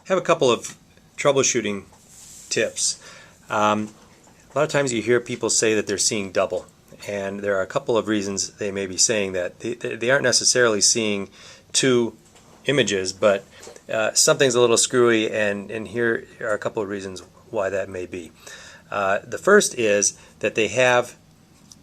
have a couple of troubleshooting tips. A lot of times you hear people say that they're seeing double, and there are a couple of reasons they may be saying that. They aren't necessarily seeing two images, but something's a little screwy, and here are a couple of reasons why that may be. The first is that they have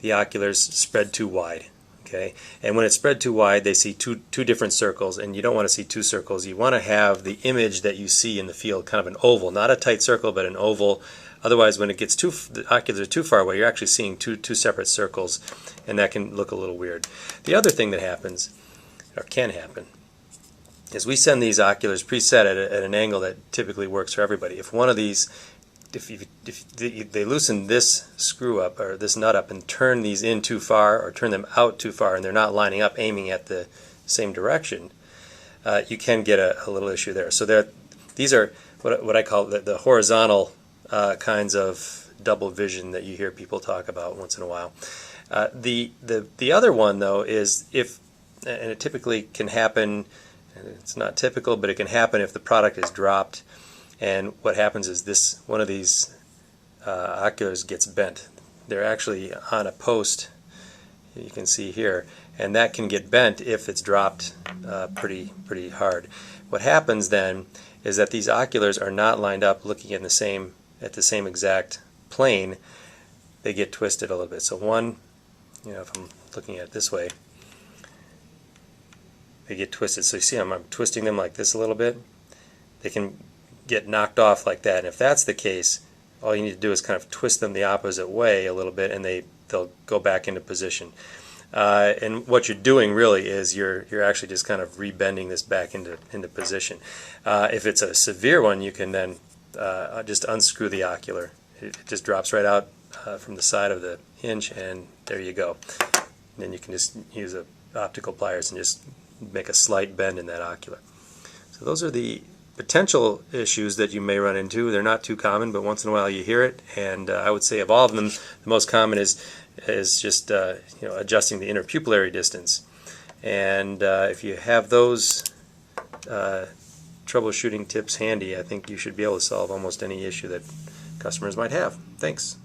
the oculars spread too wide. Okay, and when it's spread too wide, they see two different circles, and you don't want to see two circles. You want to have the image that you see in the field kind of an oval, not a tight circle, but an oval. Otherwise, when it gets the oculars are too far away, you're actually seeing two separate circles, and that can look a little weird. The other thing that happens, or can happen, is we send these oculars preset at an angle that typically works for everybody. If one of these, if they loosen this screw up or this nut up and turn these in too far or turn them out too far, and they're not lining up aiming at the same direction, you can get a little issue there. So these are what I call the horizontal kinds of double vision that you hear people talk about once in a while. The other one, though, is and it typically can happen, and it's not typical, but it can happen if the product is dropped. And what happens is one of these oculars gets bent. They're actually on a post, you can see here, and that can get bent if it's dropped pretty hard. What happens then is that these oculars are not lined up looking at the same exact plane. They get twisted a little bit. So one, if I'm looking at it this way, they get twisted. So you see I'm twisting them like this a little bit. They can get knocked off like that, and if that's the case, all you need to do is kind of twist them the opposite way a little bit, and they'll go back into position. And what you're doing really is you're actually just kind of rebending this back into position. If it's a severe one, you can then just unscrew the ocular. It just drops right out from the side of the hinge, and there you go. And then you can just use optical pliers and just make a slight bend in that ocular. So those are the potential issues that you may run into. They're not too common, but once in a while you hear it, and I would say of all of them, the most common is just adjusting the inner pupillary distance. And if you have those troubleshooting tips handy, I think you should be able to solve almost any issue that customers might have. Thanks.